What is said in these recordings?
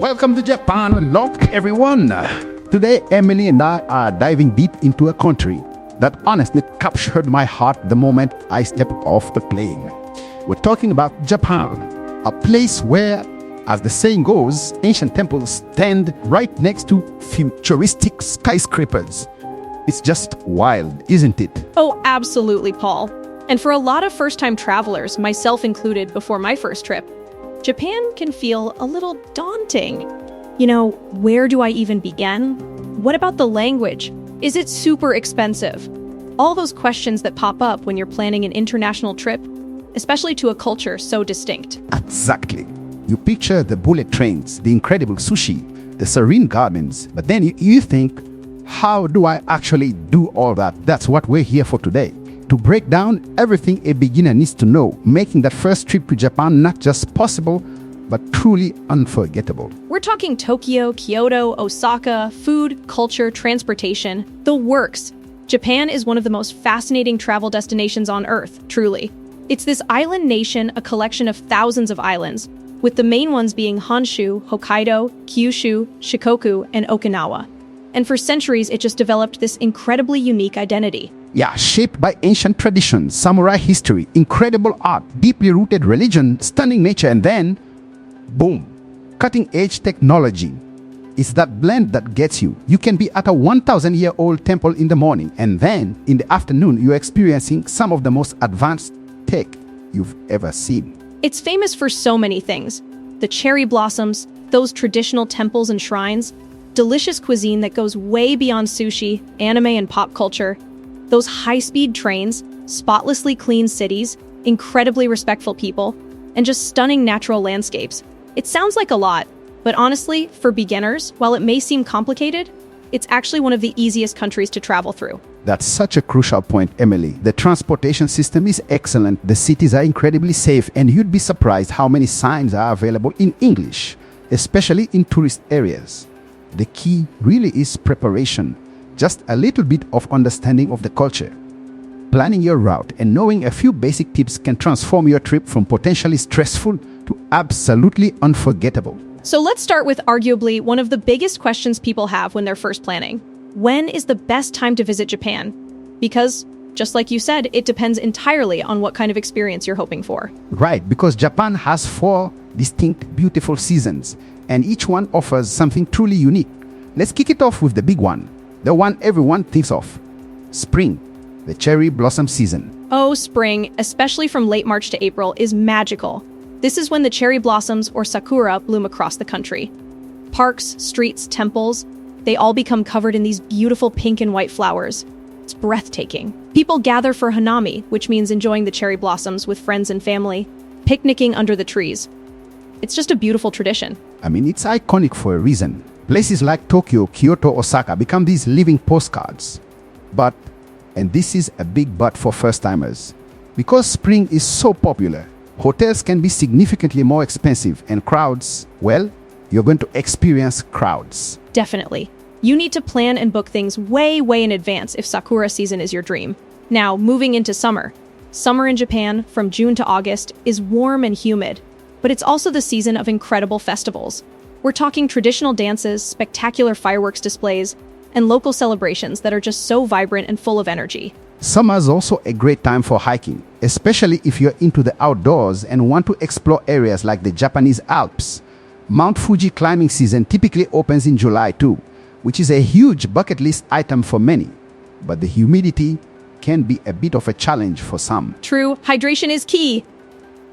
Welcome to Japan. Hello, everyone. Today, Emily and I are diving deep into a country that honestly captured my heart the moment I stepped off the plane. We're talking about Japan, a place where, as the saying goes, ancient temples stand right next to futuristic skyscrapers. It's just wild, isn't it? Oh, absolutely, Paul. And for a lot of first-time travelers, myself included before my first trip, Japan can feel a little daunting. You know, where do I even begin? What about the language? Is it super expensive? All those questions that pop up when you're planning an international trip, especially to a culture so distinct. Exactly. You picture the bullet trains, the incredible sushi, the serene gardens, but then you think, how do I actually do all that? That's what we're here for today. To break down everything a beginner needs to know, making that first trip to Japan not just possible, but truly unforgettable. We're talking Tokyo, Kyoto, Osaka, food, culture, transportation, the works. Japan is one of the most fascinating travel destinations on Earth, truly. It's this island nation, a collection of thousands of islands, with the main ones being Honshu, Hokkaido, Kyushu, Shikoku, and Okinawa. And for centuries, it just developed this incredibly unique identity. Yeah, shaped by ancient traditions, samurai history, incredible art, deeply rooted religion, stunning nature, and then, boom, cutting-edge technology. It's that blend that gets you. You can be at a 1,000-year-old temple in the morning, and then, in the afternoon, you're experiencing some of the most advanced tech you've ever seen. It's famous for so many things. The cherry blossoms, those traditional temples and shrines, delicious cuisine that goes way beyond sushi, anime, and pop culture, those high-speed trains, spotlessly clean cities, incredibly respectful people, and just stunning natural landscapes. It sounds like a lot, but honestly, for beginners, while it may seem complicated, it's actually one of the easiest countries to travel through. That's such a crucial point, Emily. The transportation system is excellent, the cities are incredibly safe, and you'd be surprised how many signs are available in English, especially in tourist areas. The key really is preparation, just a little bit of understanding of the culture. Planning your route and knowing a few basic tips can transform your trip from potentially stressful to absolutely unforgettable. So let's start with arguably one of the biggest questions people have when they're first planning. When is the best time to visit Japan? Because, just like you said, it depends entirely on what kind of experience you're hoping for. Right, because Japan has 4 distinct beautiful seasons, and each one offers something truly unique. Let's kick it off with the big one, the one everyone thinks of. Spring, the cherry blossom season. Oh, spring, especially from late March to April, is magical. This is when the cherry blossoms or sakura bloom across the country. Parks, streets, temples, they all become covered in these beautiful pink and white flowers. It's breathtaking. People gather for hanami, which means enjoying the cherry blossoms with friends and family, picnicking under the trees. It's just a beautiful tradition. I mean, it's iconic for a reason. Places like Tokyo, Kyoto, Osaka become these living postcards. But, and this is a big but for first-timers, because spring is so popular, hotels can be significantly more expensive, and crowds, well, you're going to experience crowds. Definitely. You need to plan and book things way in advance if Sakura season is your dream. Now, moving into summer. Summer in Japan, from June to August, is warm and humid, but it's also the season of incredible festivals. We're talking traditional dances, spectacular fireworks displays, and local celebrations that are just so vibrant and full of energy. Summer is also a great time for hiking, especially if you're into the outdoors and want to explore areas like the Japanese Alps. Mount Fuji climbing season typically opens in July too, which is a huge bucket list item for many. But the humidity can be a bit of a challenge for some. True, hydration is key.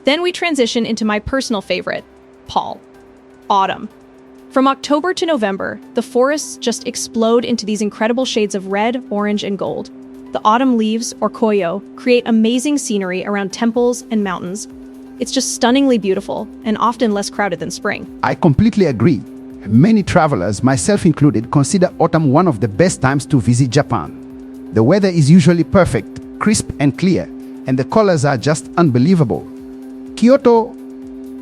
Then we transition into my personal favorite, Paul. Autumn. From October to November, the forests just explode into these incredible shades of red, orange, and gold. The autumn leaves, or koyo, create amazing scenery around temples and mountains. It's just stunningly beautiful and often less crowded than spring. I completely agree. Many travelers, myself included, consider autumn one of the best times to visit Japan. The weather is usually perfect, crisp and clear, and the colors are just unbelievable. Kyoto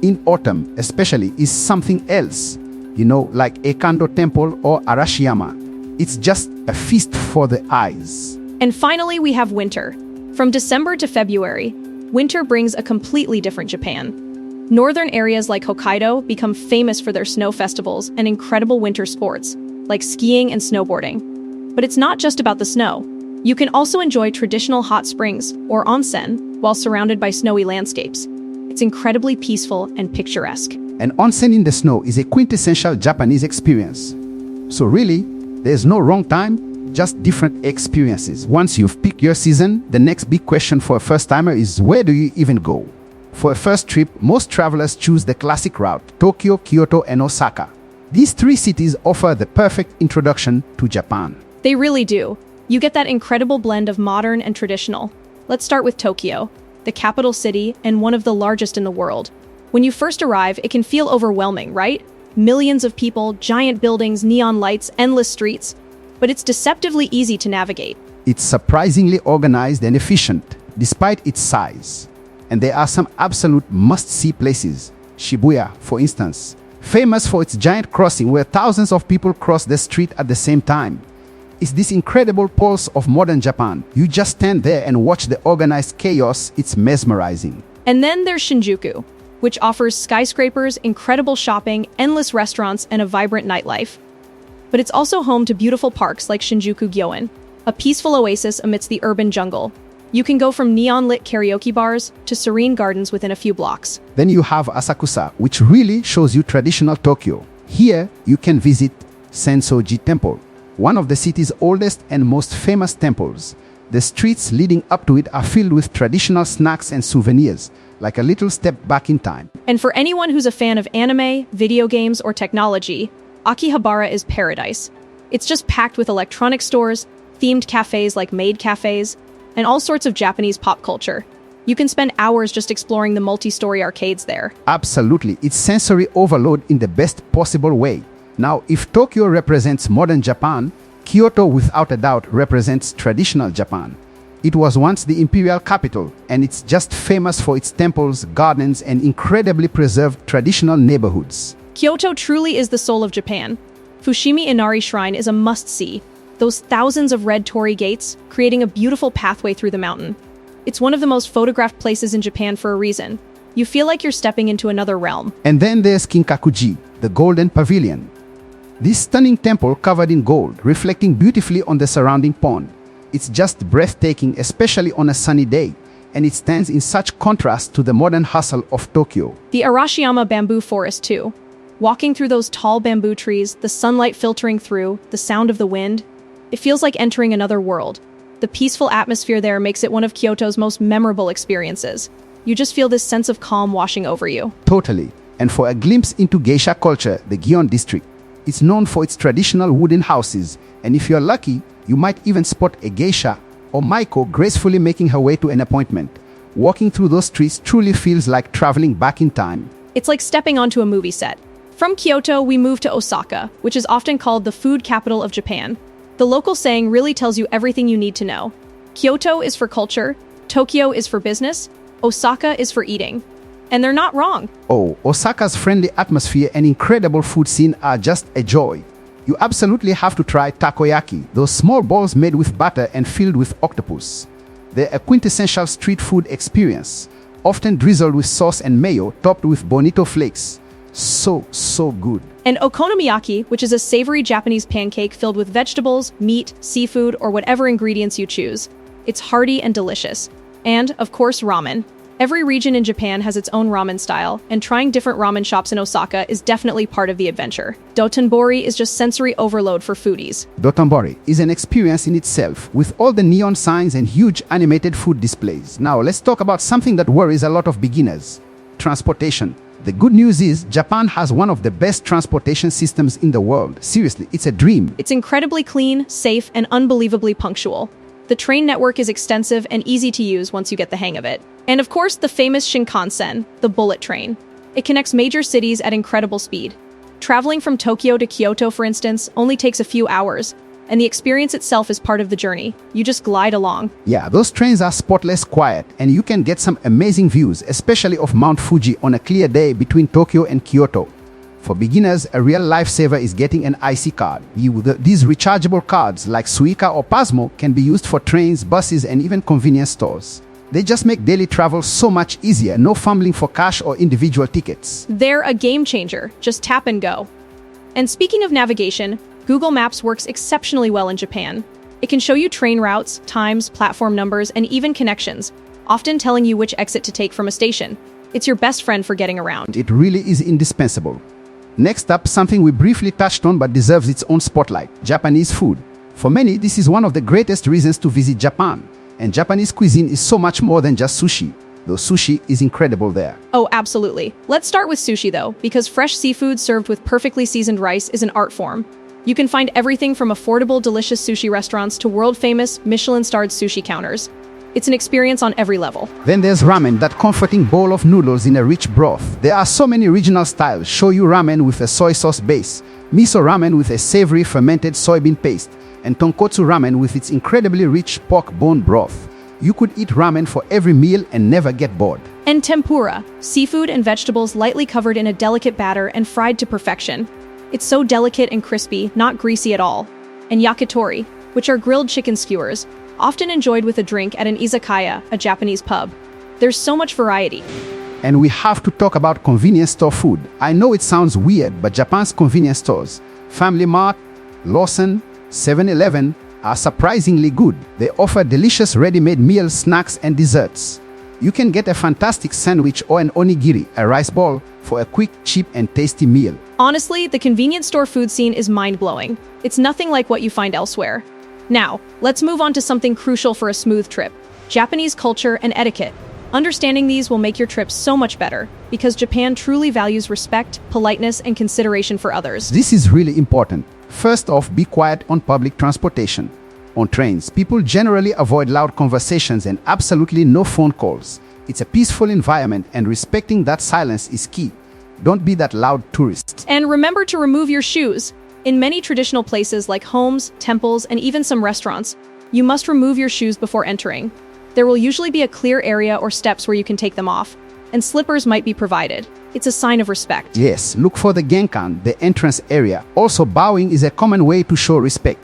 in autumn especially is something else, like Ekando Temple or Arashiyama. It's just a feast for the eyes. And finally, we have winter. From December to February, winter brings a completely different Japan. Northern areas like Hokkaido become famous for their snow festivals and incredible winter sports, like skiing and snowboarding. But it's not just about the snow. You can also enjoy traditional hot springs, or onsen, while surrounded by snowy landscapes. It's incredibly peaceful and picturesque. And onsen in the snow is a quintessential Japanese experience. So really, there's no wrong time, just different experiences. Once you've picked your season, the next big question for a first-timer is, where do you even go? For a first trip, most travelers choose the classic route, Tokyo, Kyoto, and Osaka. These three cities offer the perfect introduction to Japan. They really do. You get that incredible blend of modern and traditional. Let's start with Tokyo, the capital city and one of the largest in the world. When you first arrive, it can feel overwhelming, right? Millions of people, giant buildings, neon lights, endless streets. But it's deceptively easy to navigate. It's surprisingly organized and efficient, despite its size. And there are some absolute must-see places. Shibuya, for instance, famous for its giant crossing where thousands of people cross the street at the same time. It's this incredible pulse of modern Japan. You just stand there and watch the organized chaos. It's mesmerizing. And then there's Shinjuku, which offers skyscrapers, incredible shopping, endless restaurants, and a vibrant nightlife. But it's also home to beautiful parks like Shinjuku Gyoen, a peaceful oasis amidst the urban jungle. You can go from neon-lit karaoke bars to serene gardens within a few blocks. Then you have Asakusa, which really shows you traditional Tokyo. Here, you can visit Sensoji Temple, one of the city's oldest and most famous temples. The streets leading up to it are filled with traditional snacks and souvenirs, like a little step back in time. And for anyone who's a fan of anime, video games, or technology, Akihabara is paradise. It's just packed with electronic stores, themed cafes like maid cafes, and all sorts of Japanese pop culture. You can spend hours just exploring the multi-story arcades there. Absolutely, it's sensory overload in the best possible way. Now, if Tokyo represents modern Japan, Kyoto without a doubt represents traditional Japan. It was once the imperial capital, and it's just famous for its temples, gardens, and incredibly preserved traditional neighborhoods. Kyoto truly is the soul of Japan. Fushimi Inari Shrine is a must-see. Those thousands of red torii gates, creating a beautiful pathway through the mountain. It's one of the most photographed places in Japan for a reason. You feel like you're stepping into another realm. And then there's Kinkakuji, the Golden Pavilion. This stunning temple covered in gold, reflecting beautifully on the surrounding pond. It's just breathtaking, especially on a sunny day, and it stands in such contrast to the modern hustle of Tokyo. The Arashiyama bamboo forest too. Walking through those tall bamboo trees, the sunlight filtering through, the sound of the wind, it feels like entering another world. The peaceful atmosphere there makes it one of Kyoto's most memorable experiences. You just feel this sense of calm washing over you. Totally. And for a glimpse into geisha culture, the Gion district. It's known for its traditional wooden houses, and if you're lucky, you might even spot a geisha or maiko gracefully making her way to an appointment. Walking through those streets truly feels like traveling back in time. It's like stepping onto a movie set. From Kyoto, we move to Osaka, which is often called the food capital of Japan. The local saying really tells you everything you need to know. Kyoto is for culture, Tokyo is for business, Osaka is for eating. And they're not wrong. Oh, Osaka's friendly atmosphere and incredible food scene are just a joy. You absolutely have to try takoyaki, those small balls made with butter and filled with octopus. They're a quintessential street food experience, often drizzled with sauce and mayo, topped with bonito flakes. So good. And okonomiyaki, which is a savory Japanese pancake filled with vegetables, meat, seafood, or whatever ingredients you choose. It's hearty and delicious. And, of course, ramen. Every region in Japan has its own ramen style, and trying different ramen shops in Osaka is definitely part of the adventure. Dotonbori is just sensory overload for foodies. Dotonbori is an experience in itself, with all the neon signs and huge animated food displays. Now, let's talk about something that worries a lot of beginners: transportation. The good news is Japan has one of the best transportation systems in the world. Seriously, it's a dream. It's incredibly clean, safe, and unbelievably punctual. The train network is extensive and easy to use once you get the hang of it. And of course, the famous Shinkansen, the bullet train. It connects major cities at incredible speed. Traveling from Tokyo to Kyoto, for instance, only takes a few hours, and the experience itself is part of the journey. You just glide along. Yeah, those trains are spotless quiet, and you can get some amazing views, especially of Mount Fuji on a clear day between Tokyo and Kyoto. For beginners, a real lifesaver is getting an IC card. These rechargeable cards like Suica or Pasmo can be used for trains, buses, and even convenience stores. They just make daily travel so much easier, no fumbling for cash or individual tickets. They're a game changer. Just tap and go. And speaking of navigation, Google Maps works exceptionally well in Japan. It can show you train routes, times, platform numbers, and even connections, often telling you which exit to take from a station. It's your best friend for getting around. It really is indispensable. Next up, something we briefly touched on but deserves its own spotlight: Japanese food. For many, this is one of the greatest reasons to visit Japan. And Japanese cuisine is so much more than just sushi, though sushi is incredible there. Oh, absolutely. Let's start with sushi, though, because fresh seafood served with perfectly seasoned rice is an art form. You can find everything from affordable, delicious sushi restaurants to world-famous, Michelin-starred sushi counters. It's an experience on every level. Then there's ramen, that comforting bowl of noodles in a rich broth. There are so many regional styles: shoyu ramen with a soy sauce base, miso ramen with a savory fermented soybean paste, and tonkotsu ramen with its incredibly rich pork bone broth. You could eat ramen for every meal and never get bored. And tempura, seafood and vegetables lightly covered in a delicate batter and fried to perfection. It's so delicate and crispy, not greasy at all. And yakitori, which are grilled chicken skewers, often enjoyed with a drink at an izakaya, a Japanese pub. There's so much variety. And we have to talk about convenience store food. I know it sounds weird, but Japan's convenience stores, Family Mart, Lawson, 7-Eleven, are surprisingly good. They offer delicious ready-made meals, snacks, and desserts. You can get a fantastic sandwich or an onigiri, a rice ball, for a quick, cheap, and tasty meal. Honestly, the convenience store food scene is mind-blowing. It's nothing like what you find elsewhere. Now, let's move on to something crucial for a smooth trip: Japanese culture and etiquette. Understanding these will make your trip so much better, because Japan truly values respect, politeness, and consideration for others. This is really important. First off, be quiet on public transportation. On trains, people generally avoid loud conversations and absolutely no phone calls. It's a peaceful environment, and respecting that silence is key. Don't be that loud tourist. And remember to remove your shoes. In many traditional places like homes, temples, and even some restaurants, you must remove your shoes before entering. There will usually be a clear area or steps where you can take them off, and slippers might be provided. It's a sign of respect. Yes, look for the genkan, the entrance area. Also, bowing is a common way to show respect.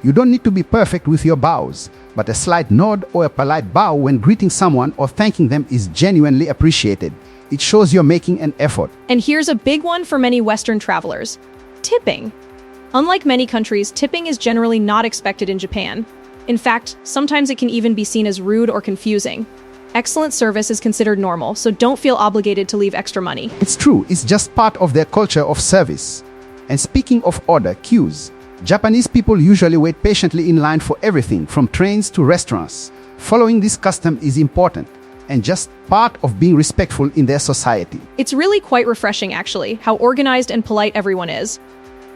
You don't need to be perfect with your bows, but a slight nod or a polite bow when greeting someone or thanking them is genuinely appreciated. It shows you're making an effort. And here's a big one for many Western travelers: tipping. Unlike many countries, tipping is generally not expected in Japan. In fact, sometimes it can even be seen as rude or confusing. Excellent service is considered normal, so don't feel obligated to leave extra money. It's true, it's just part of their culture of service. And speaking of order queues, Japanese people usually wait patiently in line for everything from trains to restaurants. Following this custom is important and just part of being respectful in their society. It's really quite refreshing, actually, how organized and polite everyone is.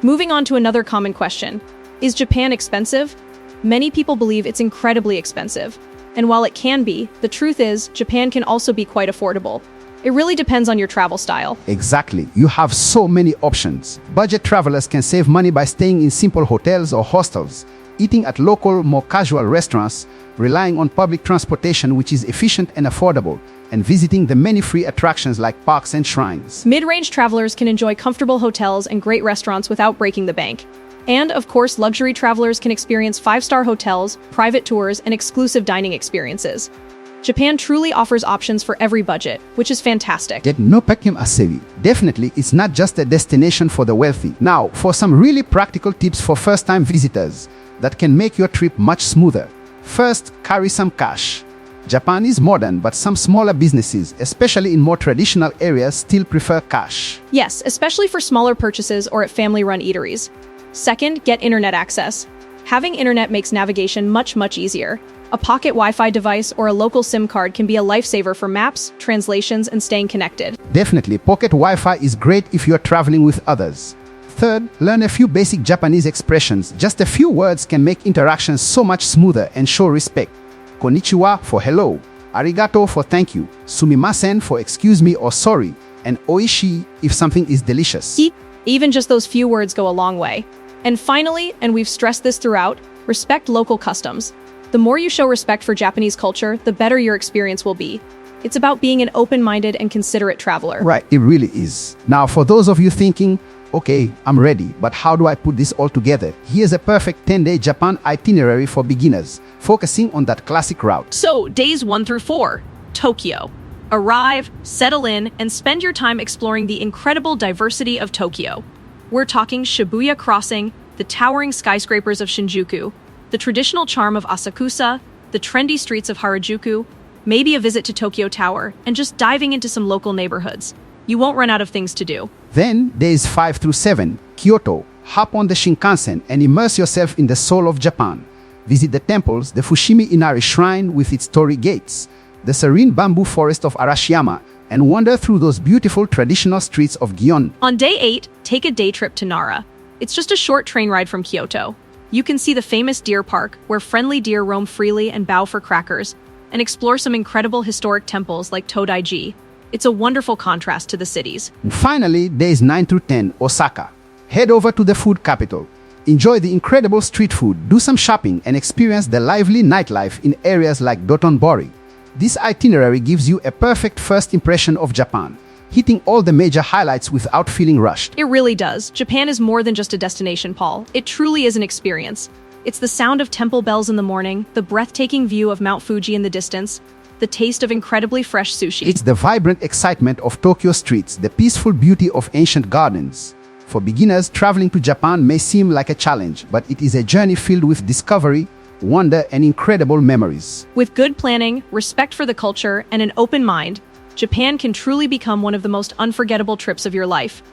Moving on to another common question: is Japan expensive? Many people believe it's incredibly expensive. And while it can be, the truth is, Japan can also be quite affordable. It really depends on your travel style. Exactly. You have so many options. Budget travelers can save money by staying in simple hotels or hostels, eating at local, more casual restaurants, relying on public transportation which is efficient and affordable, and visiting the many free attractions like parks and shrines. Mid-range travelers can enjoy comfortable hotels and great restaurants without breaking the bank. And, of course, luxury travelers can experience 5-star hotels, private tours, and exclusive dining experiences. Japan truly offers options for every budget, which is fantastic. Definitely, it's not just a destination for the wealthy. Now, for some really practical tips for first-time visitors that can make your trip much smoother. First, carry some cash. Japan is modern, but some smaller businesses, especially in more traditional areas, still prefer cash. Yes, especially for smaller purchases or at family-run eateries. Second, get internet access. Having internet makes navigation much easier. A pocket Wi-Fi device or a local SIM card can be a lifesaver for maps, translations, and staying connected. Definitely, pocket Wi-Fi is great if you're traveling with others. Third, learn a few basic Japanese expressions. Just a few words can make interactions so much smoother and show respect. Konnichiwa for hello, arigato for thank you, sumimasen for excuse me or sorry, and oishi if something is delicious. Even just those few words go a long way. And finally, and we've stressed this throughout, respect local customs. The more you show respect for Japanese culture, the better your experience will be. It's about being an open-minded and considerate traveler. Right, it really is. Now, for those of you thinking, Okay, I'm ready, but how do I put this all together? Here's a perfect 10-day Japan itinerary for beginners, focusing on that classic route. So, days 1 through 4, Tokyo. Arrive, settle in, and spend your time exploring the incredible diversity of Tokyo. We're talking Shibuya Crossing, the towering skyscrapers of Shinjuku, the traditional charm of Asakusa, the trendy streets of Harajuku, maybe a visit to Tokyo Tower, and just diving into some local neighborhoods. You won't run out of things to do. Then, days 5 through 7, Kyoto. Hop on the Shinkansen and immerse yourself in the soul of Japan. Visit the temples, the Fushimi Inari Shrine with its torii gates, the serene bamboo forest of Arashiyama, and wander through those beautiful traditional streets of Gion. On day 8, take a day trip to Nara. It's just a short train ride from Kyoto. You can see the famous deer park, where friendly deer roam freely and bow for crackers, and explore some incredible historic temples like Todaiji. It's a wonderful contrast to the cities. And finally, days 9 through 10, Osaka. Head over to the food capital. Enjoy the incredible street food, do some shopping, and experience the lively nightlife in areas like Dotonbori. This itinerary gives you a perfect first impression of Japan, hitting all the major highlights without feeling rushed. It really does. Japan is more than just a destination, Paul. It truly is an experience. It's the sound of temple bells in the morning, the breathtaking view of Mount Fuji in the distance, the taste of incredibly fresh sushi. It's the vibrant excitement of Tokyo streets, the peaceful beauty of ancient gardens. For beginners, traveling to Japan may seem like a challenge, but it is a journey filled with discovery, wonder, and incredible memories. With good planning, respect for the culture, and an open mind, Japan can truly become one of the most unforgettable trips of your life.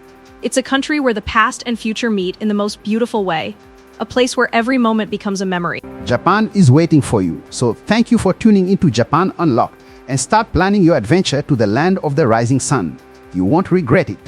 It's a country where the past and future meet in the most beautiful way, a place where every moment becomes a memory. Japan is waiting for you, so thank you for tuning into Japan Unlocked and start planning your adventure to the land of the rising sun. You won't regret it.